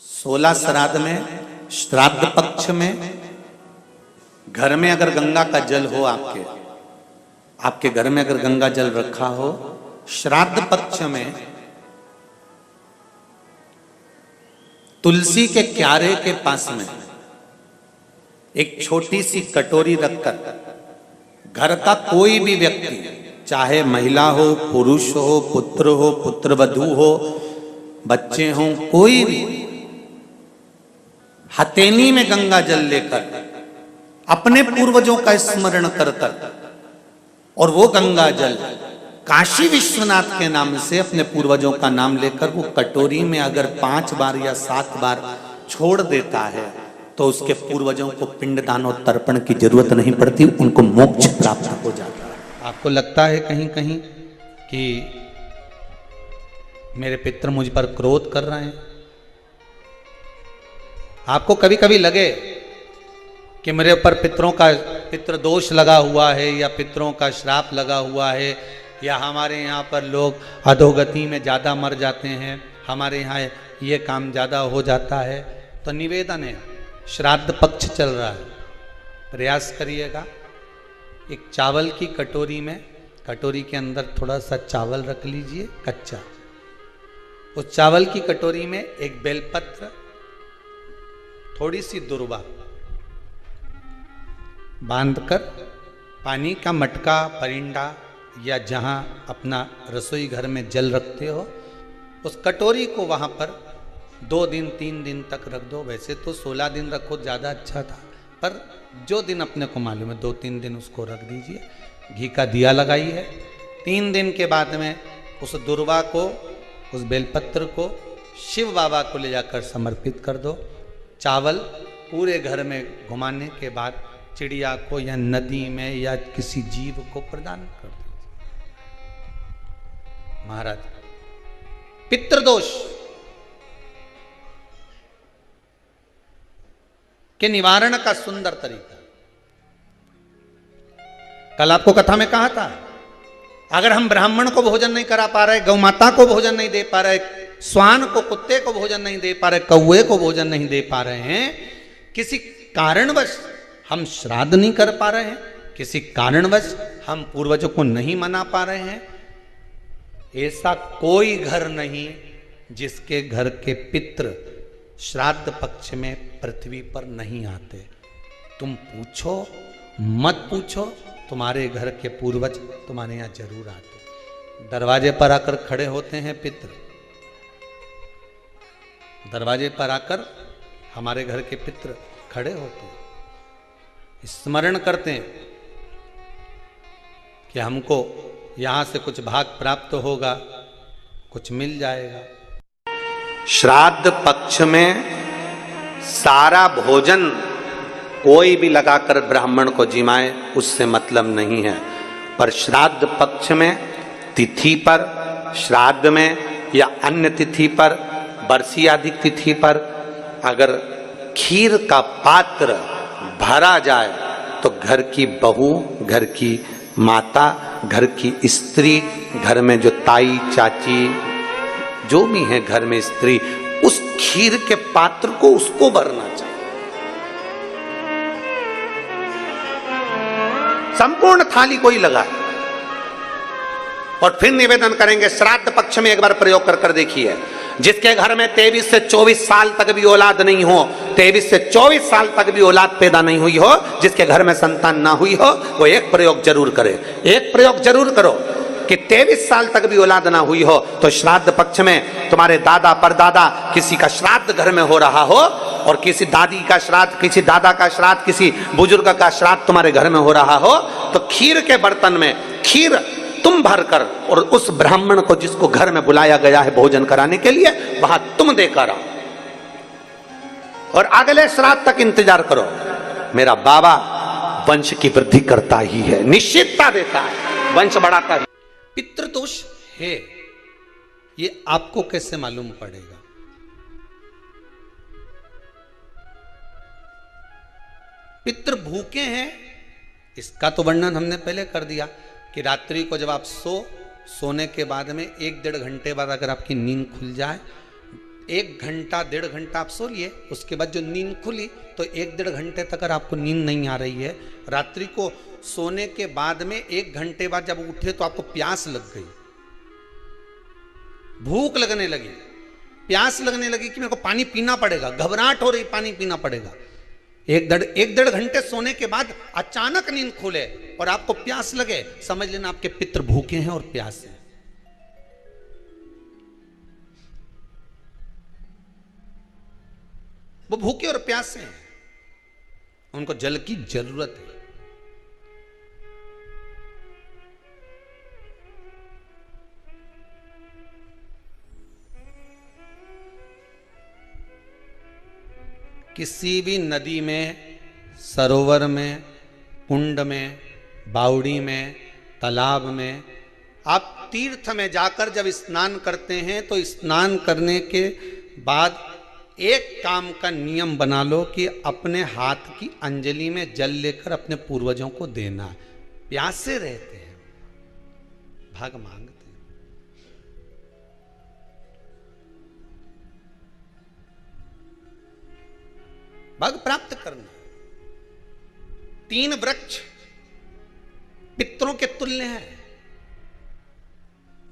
16 श्राद्ध में, श्राद्ध पक्ष में, घर में अगर गंगा का जल हो, आपके घर में अगर गंगा जल रखा हो, श्राद्ध पक्ष में तुलसी के क्यारे के पास में एक छोटी सी कटोरी रखकर घर का कोई भी व्यक्ति, चाहे महिला हो, पुरुष हो, पुत्रवधू हो, बच्चे हों, कोई भी हथेली में गंगा जल लेकर अपने पूर्वजों का स्मरण कर और वो गंगा जल काशी विश्वनाथ के नाम से अपने पूर्वजों का नाम लेकर वो कटोरी में अगर 5 बार या 7 बार छोड़ देता है तो उसके पूर्वजों को पिंडदान और तर्पण की जरूरत नहीं पड़ती, उनको मोक्ष प्राप्त हो जाता है। आपको लगता है कहीं कहीं कि मेरे पितर मुझ पर क्रोध कर रहे हैं? आपको कभी कभी लगे कि मेरे ऊपर पितृ दोष लगा हुआ है या पितरों का श्राप लगा हुआ है, या हमारे यहाँ पर लोग अधोगति में ज़्यादा मर जाते हैं, हमारे यहाँ ये काम ज़्यादा हो जाता है, तो निवेदन है, श्राद्ध पक्ष चल रहा है, प्रयास करिएगा। एक चावल की कटोरी में, कटोरी के अंदर थोड़ा सा चावल रख लीजिए कच्चा, उस चावल की कटोरी में एक बेलपत्र, थोड़ी सी दुर्वा बांधकर पानी का मटका, परिंदा या जहां अपना रसोई घर में जल रखते हो, उस कटोरी को वहां पर 2 दिन 3 दिन तक रख दो। वैसे तो 16 दिन रखो ज़्यादा अच्छा था, पर जो दिन अपने को मालूम है 2-3 दिन उसको रख दीजिए। घी का दिया लगाइए। 3 दिन के बाद में उस दुर्वा को, उस बेलपत्र को शिव बाबा को ले जाकर समर्पित कर दो। चावल पूरे घर में घुमाने के बाद चिड़िया को या नदी में या किसी जीव को प्रदान कर दो। महाराज, पितृदोष के निवारण का सुंदर तरीका। कल आपको कथा में कहा था, अगर हम ब्राह्मण को भोजन नहीं करा पा रहे, गौ माता को भोजन नहीं दे पा रहे, श्वान को, कुत्ते को भोजन नहीं दे पा रहे, कौवे को भोजन नहीं दे पा रहे हैं, किसी कारणवश हम श्राद्ध नहीं कर पा रहे हैं, किसी कारणवश हम पूर्वजों को नहीं मना पा रहे हैं, ऐसा कोई घर नहीं जिसके घर के पितृ श्राद्ध पक्ष में पृथ्वी पर नहीं आते। तुम पूछो मत पूछो, तुम्हारे घर के पूर्वज तुम्हारे यहां जरूर आते। दरवाजे पर आकर खड़े होते हैं पितृ, दरवाजे पर आकर हमारे घर के पितृ खड़े होते हैं, स्मरण करते हैं कि हमको यहां से कुछ भाग प्राप्त होगा, कुछ मिल जाएगा। श्राद्ध पक्ष में सारा भोजन कोई भी लगाकर ब्राह्मण को जिमाए, उससे मतलब नहीं है, पर श्राद्ध पक्ष में तिथि पर, श्राद्ध में या अन्य तिथि पर, बरसी आदि तिथि पर अगर खीर का पात्र भरा जाए तो घर की बहू, घर की माता, घर की स्त्री, घर में जो ताई चाची जो भी है घर में स्त्री, उस खीर के पात्र को उसको भरना चाहिए। संपूर्ण थाली को ही लगा। और फिर निवेदन करेंगे, श्राद्ध पक्ष में एक बार प्रयोग कर देखिए, जिसके घर में 23 से 24 साल तक भी औलाद नहीं हो, 23 से 24 साल तक भी औलाद पैदा नहीं हुई हो, जिसके घर में संतान ना हुई हो, वो एक प्रयोग जरूर करे। एक प्रयोग जरूर करो कि 23 साल तक भी औलाद ना हुई हो तो श्राद्ध पक्ष में तुम्हारे दादा परदादा किसी का श्राद्ध घर में हो रहा हो, और किसी दादी का श्राद्ध, किसी दादा का श्राद्ध, किसी बुजुर्ग का श्राद्ध तुम्हारे घर में हो रहा हो, तो खीर के बर्तन में खीर तुम भरकर और उस ब्राह्मण को जिसको घर में बुलाया गया है भोजन कराने के लिए, वहां तुम देकर आओ और अगले श्राद्ध तक इंतजार करो। मेरा बाबा वंश की वृद्धि करता ही है, निश्चितता देता है, वंश बढ़ाता है। पितृदोष है, ये आपको कैसे मालूम पड़ेगा? पितृ भूखे हैं, इसका तो वर्णन हमने पहले कर दिया कि रात्रि को जब आप सोने के बाद में 1-1.5 घंटे बाद अगर आपकी नींद खुल जाए, 1 घंटा 1.5 घंटा आप सो लिए, उसके बाद जो नींद खुली तो 1-1.5 घंटे तक अगर आपको नींद नहीं आ रही है, रात्रि को सोने के बाद में 1 घंटे बाद जब उठे तो आपको प्यास लग गई, भूख लगने लगी, प्यास लगने लगी कि मेरे को पानी पीना पड़ेगा, घबराहट हो रही, पानी पीना पड़ेगा। 1-1.5 घंटे सोने के बाद अचानक नींद खुले और आपको प्यास लगे, समझ लेना आपके पितृ भूखे हैं और प्यास है। वो भूखे और प्यासे हैं, उनको जल की जरूरत है। किसी भी नदी में, सरोवर में, कुंड में, बावड़ी में, तालाब में, आप तीर्थ में जाकर जब स्नान करते हैं तो स्नान करने के बाद एक काम का नियम बना लो कि अपने हाथ की अंजलि में जल लेकर अपने पूर्वजों को देना। प्यासे रहते हैं, भाग मांगते हैं। भाग प्राप्त करना। 3 वृक्ष पितरों के तुल्य हैं।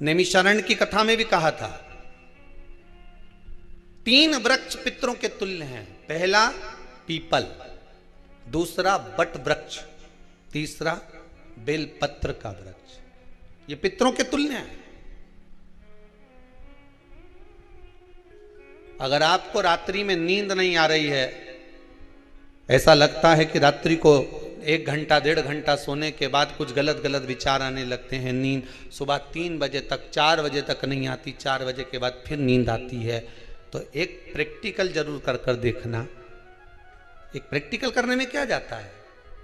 नैमिषारण्य की कथा में भी कहा था 3 वृक्ष पितरों के तुल्य हैं। पहला पीपल, दूसरा बट वृक्ष, तीसरा बेलपत्र का वृक्ष। ये पितरों के तुल्य हैं। अगर आपको रात्रि में नींद नहीं आ रही है, ऐसा लगता है कि रात्रि को 1 घंटा 1.5 घंटा सोने के बाद कुछ गलत गलत विचार आने लगते हैं, नींद सुबह 3 बजे तक 4 बजे तक नहीं आती, 4 बजे के बाद फिर नींद आती है, तो एक प्रैक्टिकल जरूर कर देखना। एक प्रैक्टिकल करने में क्या जाता है,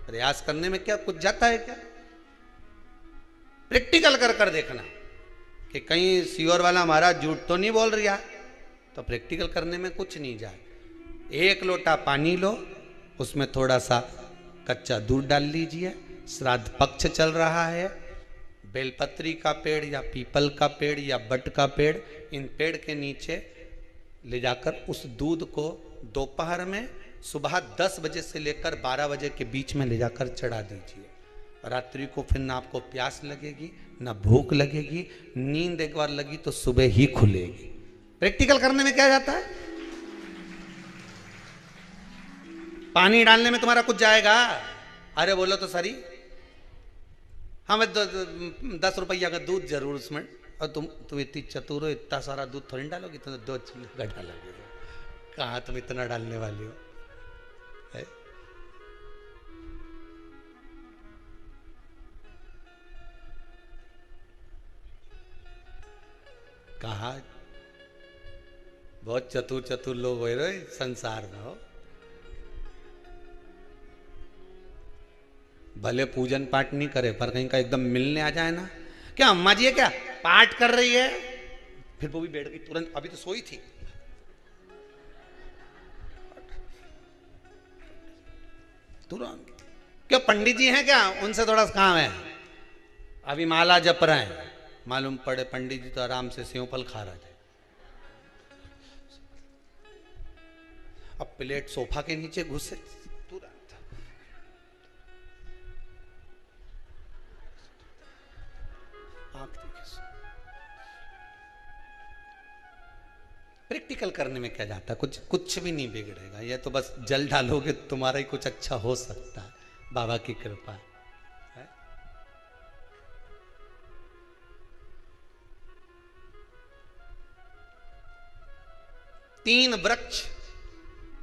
प्रयास करने में क्या कुछ जाता है क्या? प्रैक्टिकल कर देखना कि कहीं सियोर वाला महाराज झूठ तो नहीं बोल रहा, तो प्रैक्टिकल करने में कुछ नहीं जाए। 1 लोटा पानी लो, उसमें थोड़ा सा कच्चा दूध डाल लीजिए, श्राद्ध पक्ष चल रहा है, बेलपत्री का पेड़ या पीपल का पेड़ या बट का पेड़, इन पेड़ के नीचे ले जाकर उस दूध को दोपहर में सुबह 10 बजे से लेकर 12 बजे के बीच में ले जाकर चढ़ा दीजिए। रात्रि को फिर ना आपको प्यास लगेगी, ना भूख लगेगी, नींद एक बार लगी तो सुबह ही खुलेगी। प्रैक्टिकल करने में क्या जाता है? पानी डालने में तुम्हारा कुछ जाएगा? अरे बोलो तो सरी, हमें 10 रुपया का दूध जरूर उसमें, और तुम इतनी चतुर हो, इतना सारा दूध थोड़ी डालोगी, तुम 2 चूल्हा डालोगे। कहाँ तुम इतना डालने वाली हो? है? कहा बहुत चतुर लोग हो रहे संसार में हो। भले पूजन पाठ नहीं करे, पर कहीं का एकदम मिलने आ जाए ना, क्या अम्मा जी है क्या पाठ कर रही है, फिर वो भी बैठ गई तुरंत, अभी तो सोई थी, तुरंत। क्या पंडित जी हैं क्या, उनसे थोड़ा सा काम है, अभी माला जप रहे हैं, मालूम पड़े पंडित जी तो आराम से सेव फल खा रहे थे। अब प्लेट सोफा के नीचे घुसे, तुरंत आंख दिखे। प्रैक्टिकल करने में क्या जाता है, कुछ भी नहीं बिगड़ेगा। ये तो बस जल डालोगे तुम्हारा ही कुछ अच्छा हो सकता है, बाबा की कृपा है। 3 वृक्ष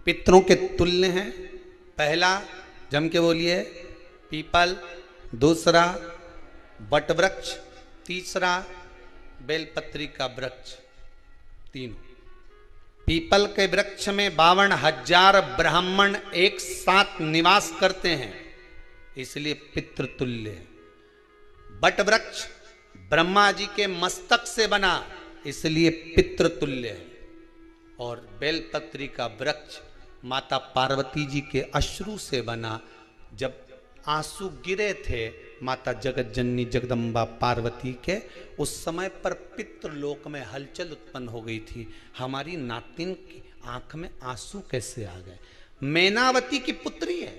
पितरों के तुल्य हैं। पहला जम के बोलिए पीपल, दूसरा बट वृक्ष, तीसरा बेलपत्री का वृक्ष। तीनों पीपल के वृक्ष में 52,000 ब्राह्मण एक साथ निवास करते हैं, इसलिए पितृतुल्य है। बट वृक्ष ब्रह्मा जी के मस्तक से बना, इसलिए पितृतुल्य है। और बेलपत्री का वृक्ष माता पार्वती जी के अश्रु से बना, जब आंसू गिरे थे माता जगत जननी जगदम्बा पार्वती के, उस समय पर पितृलोक में हलचल उत्पन्न हो गई थी। हमारी नातिन की आंख में आंसू कैसे आ गए? मैनावती की पुत्री है,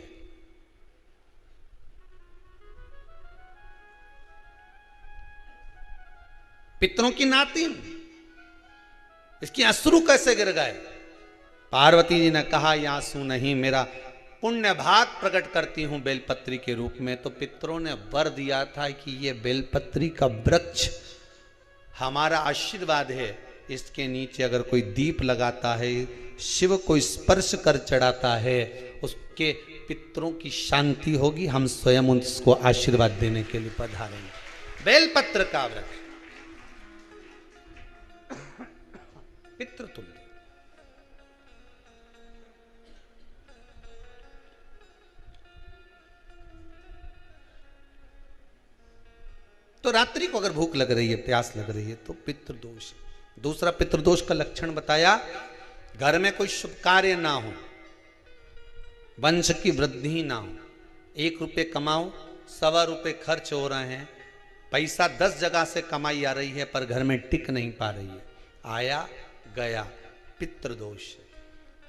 पितरों की नातिन, इसकी अश्रु कैसे गिर गए? पार्वती जी ने कहा ये आंसू नहीं, मेरा पुण्य भाग प्रकट करती हूं बेलपत्री के रूप में। तो पितरों ने वर दिया था कि ये बेलपत्री का वृक्ष हमारा आशीर्वाद है, इसके नीचे अगर कोई दीप लगाता है, शिव को स्पर्श कर चढ़ाता है, उसके पितरों की शांति होगी। हम स्वयं उसको आशीर्वाद देने के लिए पधारेंगे। बेलपत्र का वृक्ष पितृतुल्य। तो रात्रि को अगर भूख लग रही है, प्यास लग रही है, तो पितृदोष। दूसरा पितृदोष का लक्षण बताया, घर में कोई शुभ कार्य ना हो, वंश की वृद्धि ना हो, 1 रुपये कमाओ, 1.25 रुपये खर्च हो रहे हैं, पैसा 10 जगह से कमाई आ रही है पर घर में टिक नहीं पा रही है, आया गया, पितृदोष।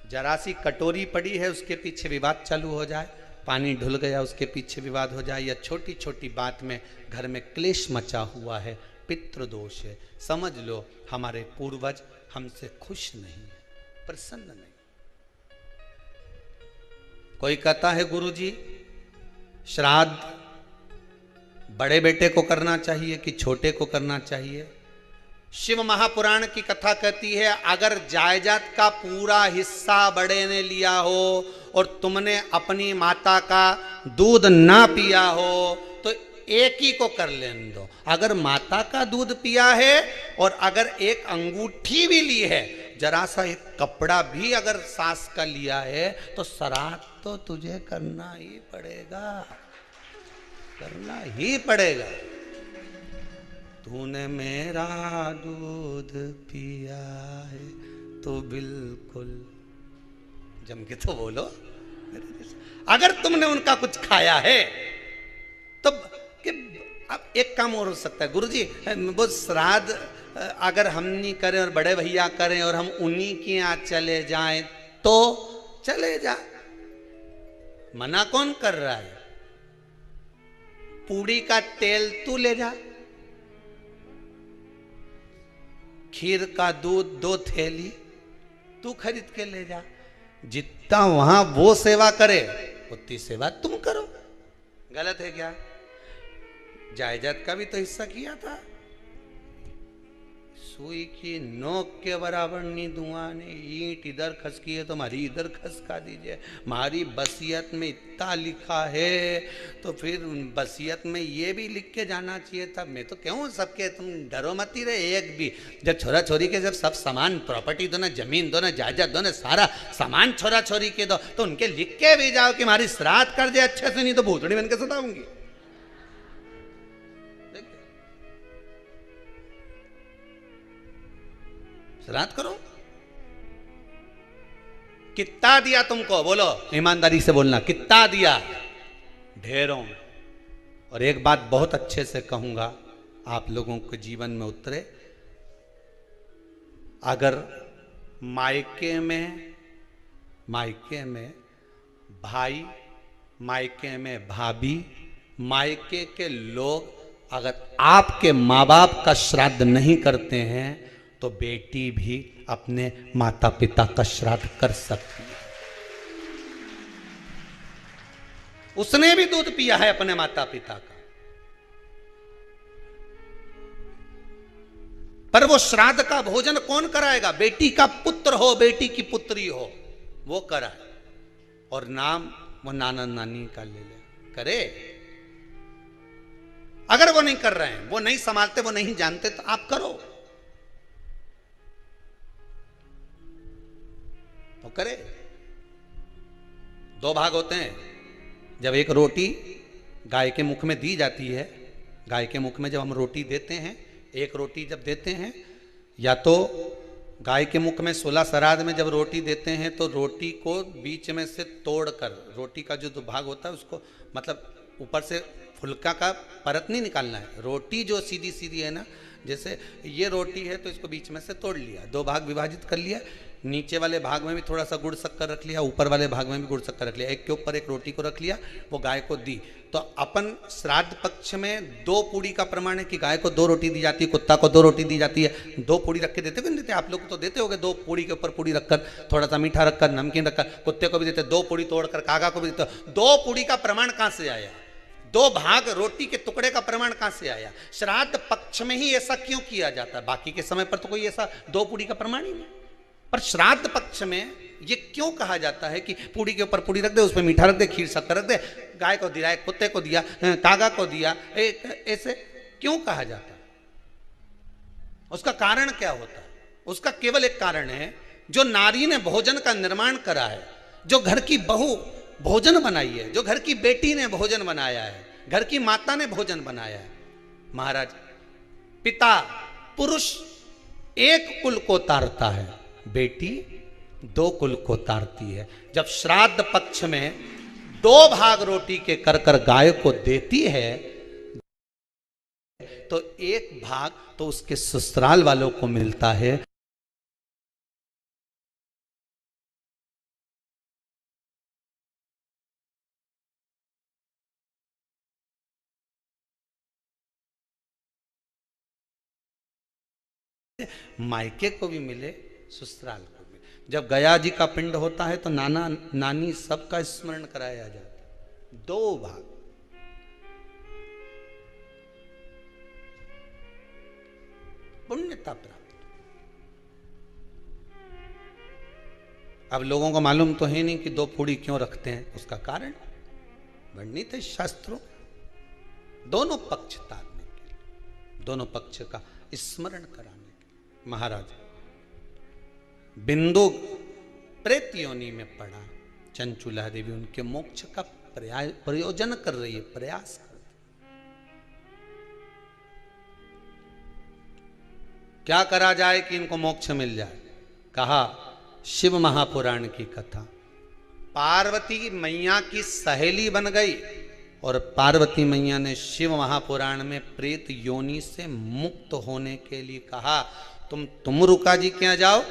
जरा सी कटोरी पड़ी है उसके पीछे विवाद चालू हो जाए, पानी ढुल गया उसके पीछे विवाद हो जाए, या छोटी छोटी बात में घर में क्लेश मचा हुआ है, पितृदोष है। समझ लो हमारे पूर्वज हमसे खुश नहीं, प्रसन्न नहीं। कोई कहता है गुरुजी श्राद्ध बड़े बेटे को करना चाहिए कि छोटे को करना चाहिए? शिव महापुराण की कथा कहती है, अगर जायदाद का पूरा हिस्सा बड़े ने लिया हो और तुमने अपनी माता का दूध ना पिया हो तो एक ही को कर लेने दो। अगर माता का दूध पिया है और अगर एक अंगूठी भी ली है, जरा सा एक कपड़ा भी अगर सास का लिया है, तो श्राद्ध तो तुझे करना ही पड़ेगा, करना ही पड़ेगा। तूने मेरा दूध पिया है तो बिल्कुल जम के तो बोलो। अगर तुमने उनका कुछ खाया है तो अब एक काम और हो सकता है, गुरुजी वो श्राद्ध अगर हम नहीं करें और बड़े भैया करें और हम उन्हीं के यहाँ चले जाएं तो चले जा, मना कौन कर रहा है? पूड़ी का तेल तू ले जा, खीर का दूध 2 थैली तू खरीद के ले जा। जितना वहां वो सेवा करे उतनी सेवा तुम करो। गलत है क्या? जायदाद का भी तो हिस्सा किया था। सुई की नोक के बराबर नहीं धुआं ने, ईंट इधर खसकी है तो हमारी इधर खसका दीजिए। हमारी बसियत में इतना लिखा है तो फिर बसियत में ये भी लिख के जाना चाहिए था। मैं तो कहूँ सबके तुम डरो मत ही रहे, एक भी जब छोरा छोरी के जब सब सामान प्रॉपर्टी दो ना, जमीन दो ना, जायदाद दो ना, सारा सामान छोरा छोरी के दो, तो उनके लिख के भी जाओ कि हमारी श्राद्ध कर दे अच्छे से, नहीं तो भूतड़ी बन के सताऊंगी। श्राद्ध करो। कितना दिया तुमको? बोलो ईमानदारी से बोलना, कितना दिया? ढेरों। और एक बात बहुत अच्छे से कहूंगा, आप लोगों के जीवन में उतरे। अगर मायके में भाई, मायके में भाभी, मायके के लोग अगर आपके माँ बाप का श्राद्ध नहीं करते हैं तो बेटी भी अपने माता पिता का श्राद्ध कर सकती है। उसने भी दूध पिया है अपने माता पिता का, पर वो श्राद्ध का भोजन कौन कराएगा? बेटी का पुत्र हो, बेटी की पुत्री हो, वो कराए। और नाम वो नाना नानी का ले ले, करे। अगर वो नहीं कर रहे हैं, वो नहीं संभालते, वो नहीं जानते, तो आप करो, तो करे। 2 भाग होते हैं। जब एक रोटी गाय के मुख में दी जाती है, गाय के मुख में जब हम रोटी देते हैं, एक रोटी जब देते हैं, या तो गाय के मुख में 16 श्राद्ध में जब रोटी देते हैं तो रोटी को बीच में से तोड़कर, रोटी का जो भाग होता है उसको मतलब ऊपर से फुलका का परत नहीं निकालना है। रोटी जो सीधी सीधी है ना, जैसे ये रोटी है तो इसको बीच में से तोड़ लिया, 2 भाग विभाजित कर लिया, नीचे वाले भाग में भी थोड़ा सा गुड़ शक्कर रख लिया, ऊपर वाले भाग में भी गुड़ शक्कर रख लिया, एक के ऊपर एक रोटी को रख लिया, वो गाय को दी। तो अपन श्राद्ध पक्ष में 2 पूड़ी का प्रमाण है कि गाय को 2 रोटी दी जाती है, कुत्ता को 2 रोटी दी जाती है। 2 पूड़ी रख के देते हो, नहीं देते? आप लोग तो देते होगे, 2 पूड़ी के ऊपर पूड़ी रखकर, थोड़ा सा मीठा रखकर, नमकीन रखकर, कुत्ते को भी देते, 2 पूड़ी तोड़कर कागा को भी देते। 2 पूड़ी का प्रमाण कहां से आया? 2 भाग रोटी के टुकड़े का प्रमाण कहां से आया? श्राद्ध पक्ष में ही ऐसा क्यों किया जाता है? बाकी के समय पर तो कोई ऐसा 2 पूड़ी का प्रमाण ही नहीं, पर श्राद्ध पक्ष में ये क्यों कहा जाता है कि पूड़ी के ऊपर पूड़ी रख दे, उसमें मीठा रख दे, खीर शक्कर रख दे, गाय को दिया, कुत्ते को दिया, कागा को दिया, ऐसे क्यों कहा जाता है? उसका कारण क्या होता है? उसका केवल एक कारण है, जो नारी ने भोजन का निर्माण करा है, जो घर की बहू भोजन बनाई है, जो घर की बेटी ने भोजन बनाया है, घर की माता ने भोजन बनाया है। महाराज, पिता पुरुष एक कुल को तारता है, बेटी 2 कुल को तारती है। जब श्राद्ध पक्ष में 2 भाग रोटी के कर कर गाय को देती है, तो 1 भाग तो उसके ससुराल वालों को मिलता है। मायके को भी मिले, ससुराल को भी। जब गया जी का पिंड होता है तो नाना नानी सबका स्मरण कराया जाता है। 2 भाग, पुण्यता प्राप्त। अब लोगों को मालूम तो है नहीं कि 2 पूड़ी क्यों रखते हैं, उसका कारण वर्णित है शास्त्रों। दोनों पक्ष तारने के लिए, दोनों पक्ष का स्मरण कराने के लिए। महाराज, बिंदु प्रेत योनि में पड़ा, चंचुला देवी उनके मोक्ष का प्रयोजन कर रही है, प्रयास कर रही। क्या करा जाए कि इनको मोक्ष मिल जाए? कहा शिव महापुराण की कथा। पार्वती मैया की सहेली बन गई और पार्वती मैया ने शिव महापुराण में प्रेत योनि से मुक्त होने के लिए कहा, तुम रुका जी के यहाँ जाओ,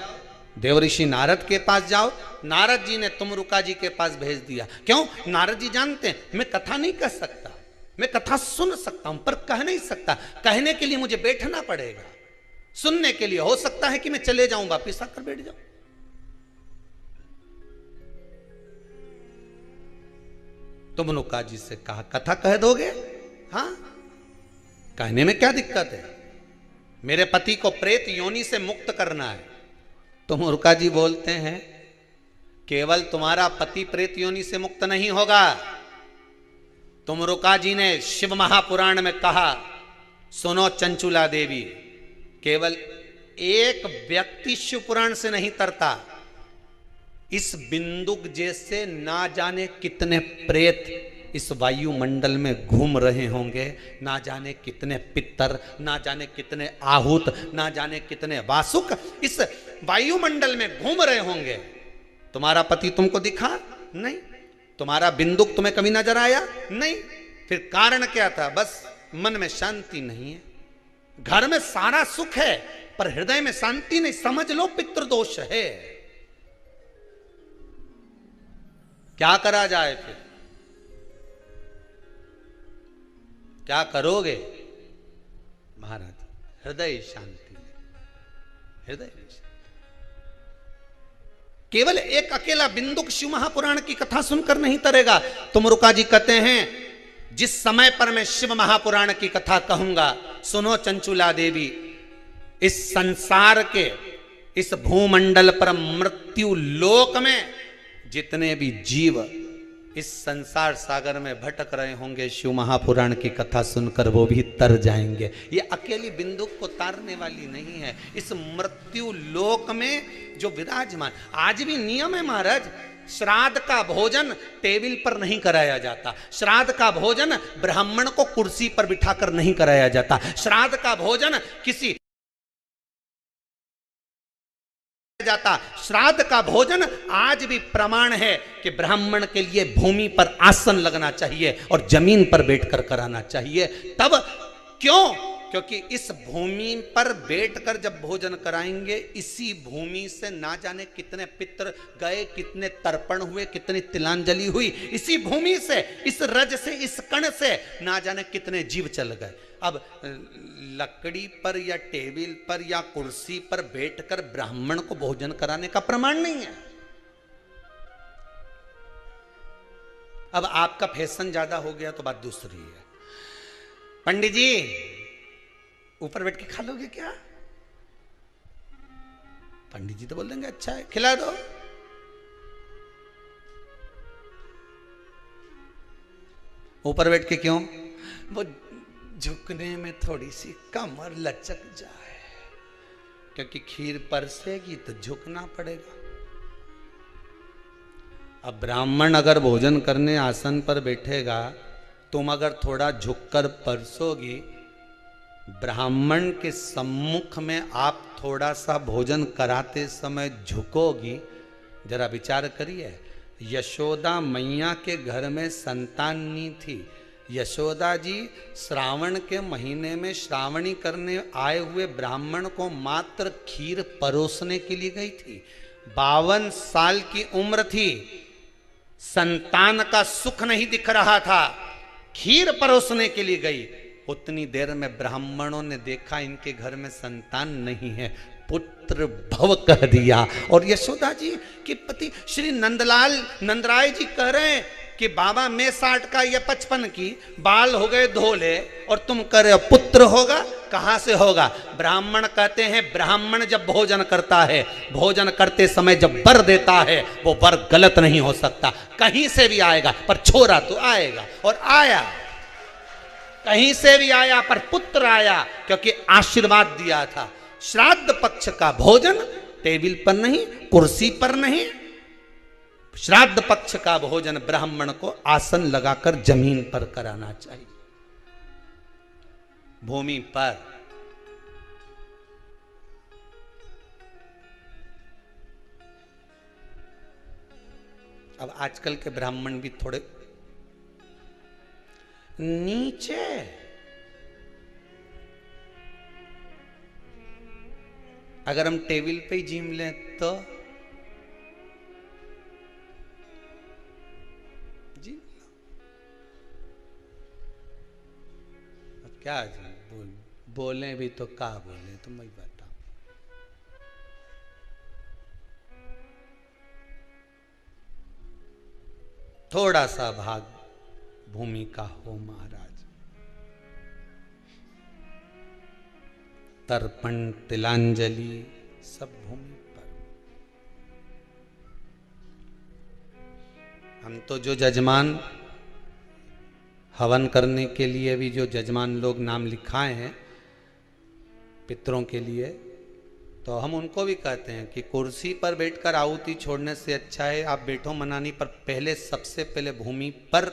देवऋषि नारद के पास जाओ। नारद जी ने तुमरुका जी के पास भेज दिया। क्यों? नारद जी जानते हैं मैं कथा नहीं कह सकता, मैं कथा सुन सकता हूं पर कह नहीं सकता। कहने के लिए मुझे बैठना पड़ेगा, सुनने के लिए हो सकता है कि मैं चले जाऊं, वापिस आकर बैठ जाऊं। तुमरुका जी से कहा कथा कह दोगे? हाँ, कहने में क्या दिक्कत है? मेरे पति को प्रेत योनि से मुक्त करना है। तुमरुका जी बोलते हैं केवल तुम्हारा पति प्रेत योनि से मुक्त नहीं होगा। तुमरुका जी ने शिव महापुराण में कहा, सुनो चंचुला देवी, केवल एक व्यक्ति शिव पुराण से नहीं तरता, इस बिंदुक जैसे ना जाने कितने प्रेत इस वायुमंडल में घूम रहे होंगे, ना जाने कितने पितर, ना जाने कितने आहूत, ना जाने कितने वासुक इस वायुमंडल में घूम रहे होंगे। तुम्हारा पति तुमको दिखा नहीं, तुम्हारा बिंदुक तुम्हें कभी नजर आया नहीं, फिर कारण क्या था? बस मन में शांति नहीं है। घर में सारा सुख है पर हृदय में शांति नहीं, समझ लो पितृदोष है। क्या करा जाए? फिर क्या करोगे? महाराज, हृदय शांति, हृदय शांति। केवल एक अकेला बिंदुक शिव महापुराण की कथा सुनकर नहीं तरेगा। तुमरुका जी कहते हैं जिस समय पर मैं शिव महापुराण की कथा कहूंगा, सुनो चंचुला देवी, इस संसार के इस भूमंडल पर मृत्यु लोक में जितने भी जीव इस संसार सागर में भटक रहे होंगे, शिव महापुराण की कथा सुनकर वो भी तर जाएंगे। ये अकेली बिंदुक को तारने वाली नहीं है, इस मृत्यु लोक में जो विराजमान। आज भी नियम है महाराज, श्राद्ध का भोजन टेबल पर नहीं कराया जाता, श्राद्ध का भोजन ब्राह्मण को कुर्सी पर बिठाकर नहीं कराया जाता, श्राद्ध का भोजन किसी जाता। श्राद्ध का भोजन आज भी प्रमाण है कि ब्राह्मण के लिए भूमि पर आसन लगना चाहिए और जमीन पर बैठकर कराना चाहिए। तब क्यों? क्योंकि इस भूमि पर बैठकर जब भोजन कराएंगे, इसी भूमि से ना जाने कितने पितृ गए, कितने तर्पण हुए, कितनी तिलांजलि हुई, इसी भूमि से, इस रज से, इस कण से ना जाने कितने जीव चल गए। अब लकड़ी पर या टेबल पर या कुर्सी पर बैठकर ब्राह्मण को भोजन कराने का प्रमाण नहीं है। अब आपका फैशन ज्यादा हो गया तो बात दूसरी है। पंडित जी ऊपर बैठ के खा लोगे क्या? पंडित जी तो बोल देंगे अच्छा है, खिला दो। ऊपर बैठ के क्यों? वो झुकने में थोड़ी सी कमर लचक जाए, क्योंकि खीर परसेगी तो झुकना पड़ेगा। अब ब्राह्मण अगर भोजन करने आसन पर बैठेगा, तुम अगर थोड़ा झुककर परसोगी, ब्राह्मण के सम्मुख में आप थोड़ा सा भोजन कराते समय झुकोगी। जरा विचार करिए, यशोदा मैया के घर में संतान नहीं थी। यशोदा जी श्रावण के महीने में श्रावणी करने आए हुए ब्राह्मण को मात्र खीर परोसने के लिए गई थी। 52 साल की उम्र थी, संतान का सुख नहीं दिख रहा था, खीर परोसने के लिए गई। उतनी देर में ब्राह्मणों ने देखा इनके घर में संतान नहीं है, पुत्र भव कह दिया। और यशोदा जी के पति श्री नंदराय जी कह रहे हैं कि बाबा मैं 60 का या 55 की, बाल हो गए धोले, और तुम कह रहे हो पुत्र होगा। कहां से होगा? ब्राह्मण कहते हैं ब्राह्मण जब भोजन करता है, भोजन करते समय जब वर देता है, वो वर गलत नहीं हो सकता, कहीं से भी आएगा, पर छोरा तो आएगा। और आया, कहीं से भी आया, पर पुत्र आया, क्योंकि आशीर्वाद दिया था। श्राद्ध पक्ष का भोजन टेबल पर नहीं, कुर्सी पर नहीं, श्राद्ध पक्ष का भोजन ब्राह्मण को आसन लगाकर जमीन पर कराना चाहिए, भूमि पर। अब आजकल के ब्राह्मण भी थोड़े नीचे, अगर हम टेबल पे ही जिम लें तो जी अब क्या बोले भी तो क्या बोले, तुम ही बताओ। थोड़ा सा भाग भूमि का हो महाराज। तर्पण तिलांजलि सब भूमि पर। हम तो जो जजमान हवन करने के लिए भी जो जजमान लोग नाम लिखाए हैं पितरों के लिए, तो हम उनको भी कहते हैं कि कुर्सी पर बैठकर आहुति छोड़ने से अच्छा है आप बैठो मनानी पर, पहले सबसे पहले भूमि पर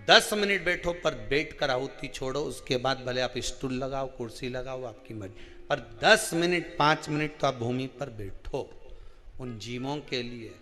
10 मिनट बैठो, पर बैठकर आहुति छोड़ो। उसके बाद भले आप स्टूल लगाओ, कुर्सी लगाओ, आपकी मर्जी, पर 10 मिनट 5 मिनट तो आप भूमि पर बैठो उन जीवों के लिए।